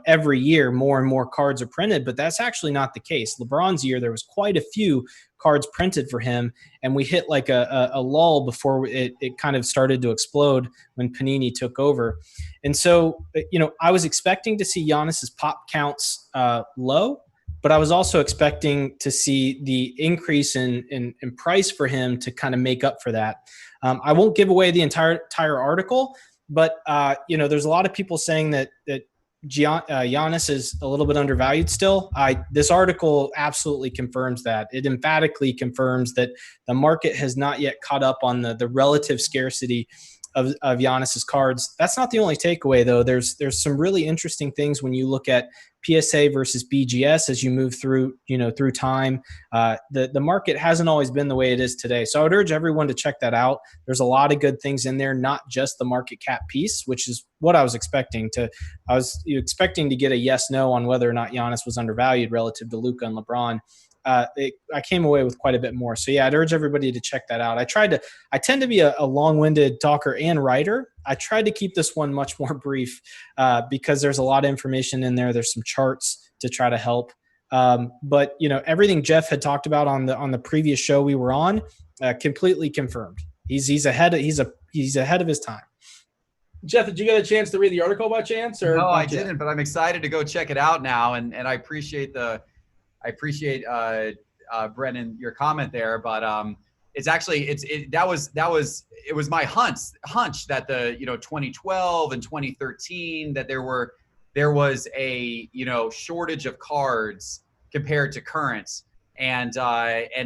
every year more and more cards are printed, but that's actually not the case. LeBron's year, there was quite a few cards printed for him, and we hit like a lull before it kind of started to explode when Panini took over. And so, I was expecting to see Giannis's pop counts low, but I was also expecting to see the increase in price for him to kind of make up for that. I won't give away the entire article, but there's a lot of people saying that Giannis is a little bit undervalued still. This article absolutely confirms that. It emphatically confirms that the market has not yet caught up on the relative scarcity of Giannis's cards. That's not the only takeaway, though. There's some really interesting things when you look at PSA versus BGS as you move through time. The market hasn't always been the way it is today. So I would urge everyone to check that out. There's a lot of good things in there, not just the market cap piece, which is what I was expecting to. I was expecting to get a yes/no on whether or not Giannis was undervalued relative to Luka and LeBron. I came away with quite a bit more. So yeah, I'd urge everybody to check that out. I tend to be a long-winded talker and writer. I tried to keep this one much more brief because there's a lot of information in there. There's some charts to try to help. But everything Jeff had talked about on the previous show we were on, completely confirmed. He's ahead of his time. Jeff, did you get a chance to read the article by chance? Or no, I didn't, but I'm excited to go check it out now. And I appreciate Brennan, your comment there, but it was my hunch that the 2012 and 2013 that there was a shortage of cards compared to currents, and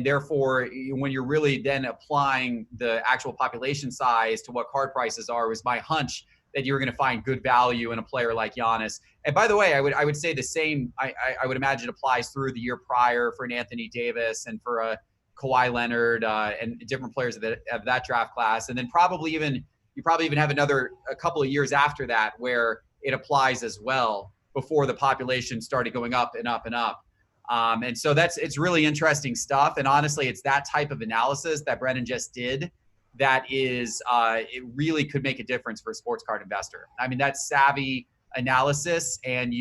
therefore when you're really then applying the actual population size to what card prices are, was my hunch that you're going to find good value in a player like Giannis. And by the way, I would say the same. I would imagine applies through the year prior for an Anthony Davis and for a Kawhi Leonard and different players of that draft class. And then you probably even have a couple of years after that where it applies as well, before the population started going up and up and up. And so it's really interesting stuff. And honestly, it's that type of analysis that Brennan just did that is it really could make a difference for a sports card investor. I mean, that's savvy analysis, and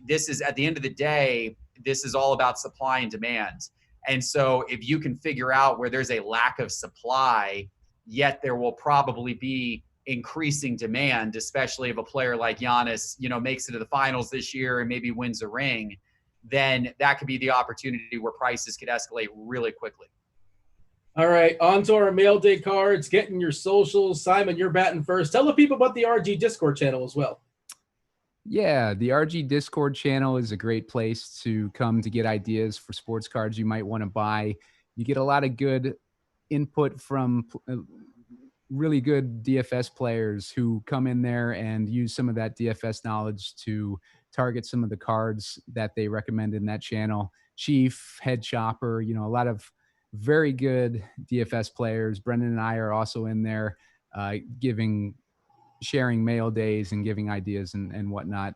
this is, at the end of the day, this is all about supply and demand. And so if you can figure out where there's a lack of supply, yet there will probably be increasing demand, especially if a player like Giannis, makes it to the finals this year and maybe wins a ring, then that could be the opportunity where prices could escalate really quickly. All right, on to our mail day cards, getting your socials. Simon, you're batting first. Tell the people about the RG Discord channel as well. Yeah, the RG Discord channel is a great place to come to get ideas for sports cards you might want to buy. You get a lot of good input from really good DFS players who come in there and use some of that DFS knowledge to target some of the cards that they recommend in that channel. Chief, Head Chopper, a lot of very good DFS players. Brennan and I are also in there sharing mail days and giving ideas and whatnot.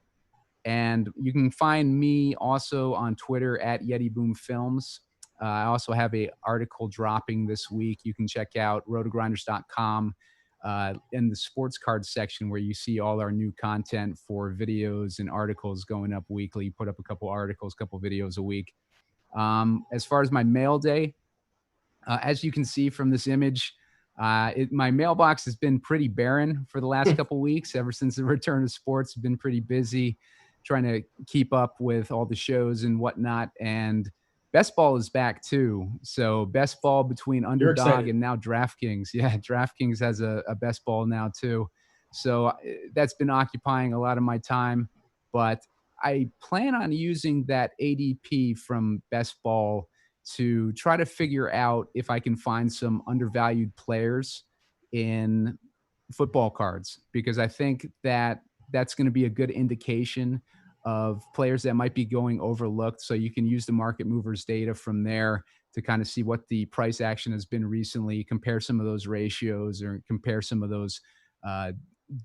And you can find me also on Twitter at Yeti Boom Films. I also have an article dropping this week. You can check out RotoGrinders.com in the sports cards section, where you see all our new content for videos and articles going up weekly. Put up a couple articles, couple videos a week. As far as my mail day, as you can see from this image, my mailbox has been pretty barren for the last couple weeks. Ever since the return of sports, I've been pretty busy trying to keep up with all the shows and whatnot. And Best Ball is back too. So Best Ball between Underdog and now DraftKings. Yeah, DraftKings has a Best Ball now too. So that's been occupying a lot of my time. But I plan on using that ADP from Best Ball to try to figure out if I can find some undervalued players in football cards, because I think that that's going to be a good indication of players that might be going overlooked. So you can use the market movers data from there to kind of see what the price action has been recently, compare some of those ratios or compare some of those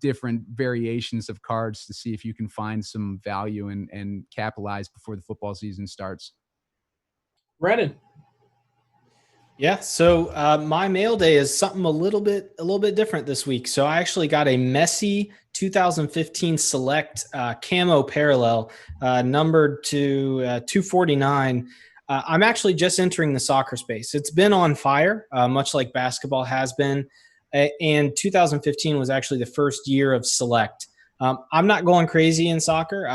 different variations of cards to see if you can find some value and capitalize before the football season starts. Brennan. Yeah, so my mail day is something a little bit different this week. So I actually got a Messi 2015 Select camo parallel, numbered to 249. I'm actually just entering the soccer space. It's been on fire, much like basketball has been. And 2015 was actually the first year of Select. I'm not going crazy in soccer.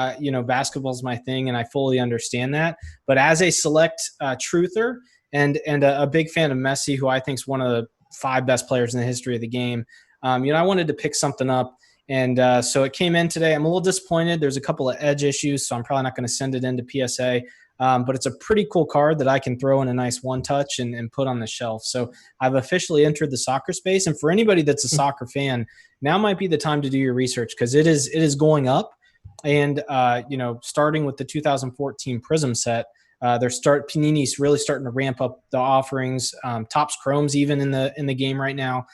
Basketball is my thing, and I fully understand that. But as a Select truther, and a big fan of Messi, who I think is one of the 5 best players in the history of the game. I wanted to pick something up, and so it came in today. I'm a little disappointed. There's a couple of edge issues, so I'm probably not going to send it into PSA. But it's a pretty cool card that I can throw in a nice one-touch and put on the shelf. So I've officially entered the soccer space, and for anybody that's a soccer fan, now might be the time to do your research because it is going up. And starting with the 2014 Prism set. Panini's really starting to ramp up the offerings. Topps Chrome's even in the game right now.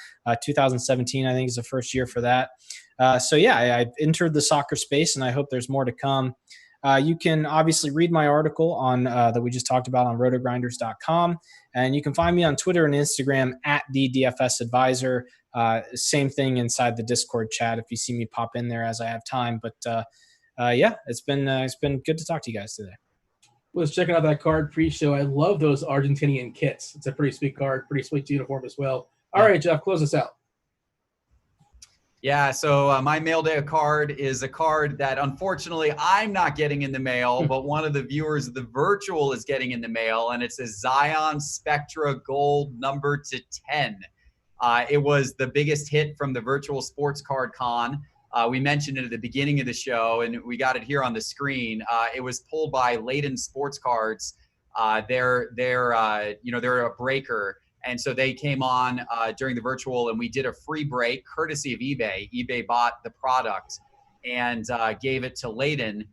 2017, I think, is the first year for that. I've entered the soccer space, and I hope there's more to come. You can obviously read my article on that we just talked about on RotoGrinders.com, and you can find me on Twitter and Instagram at the DFS Advisor. Same thing inside the Discord chat if you see me pop in there as I have time. But it's been good to talk to you guys today. Was checking out that card pre-show. I love those Argentinian kits. It's a pretty sweet card, pretty sweet uniform as well. All right, Geoff, close us out. Yeah, so my mail day card is a card that unfortunately I'm not getting in the mail, but one of the viewers of the virtual is getting in the mail, and it's a Zion Spectra Gold number to 10. It was the biggest hit from the virtual sports card con. We mentioned it at the beginning of the show, and we got it here on the screen. It was pulled by Layden Sports Cards. They're a breaker, and so they came on during the virtual, and we did a free break courtesy of eBay. eBay bought the product and gave it to Layden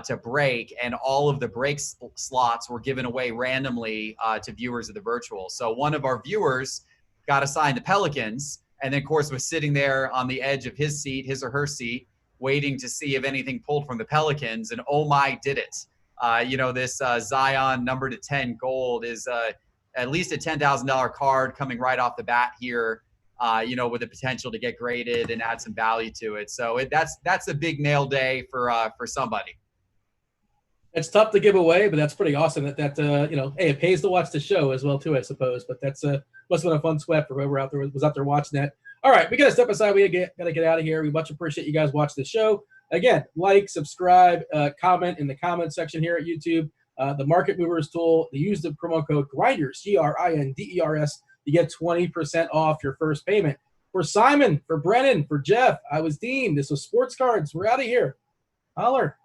to break, and all of the break slots were given away randomly to viewers of the virtual. So one of our viewers got assigned the Pelicans. And then, of course, was sitting there on the edge of his or her seat, waiting to see if anything pulled from the Pelicans. And oh my, did it. This Zion number to 10 gold is at least a $10,000 card coming right off the bat here, with the potential to get graded and add some value to it. So that's a big mail day for somebody. It's tough to give away, but that's pretty awesome hey, it pays to watch the show as well, too, I suppose. But that's must have been a fun sweat for whoever was out there watching that. All right, we got to step aside. We got to get out of here. We much appreciate you guys watching the show. Again, like, subscribe, comment in the comment section here at YouTube. The Market Movers tool, use the promo code GRINDERS, GRINDERS, to get 20% off your first payment. For Simon, for Brennan, for Geoff, I was Dean. This was Sports Cards. We're out of here. Holler.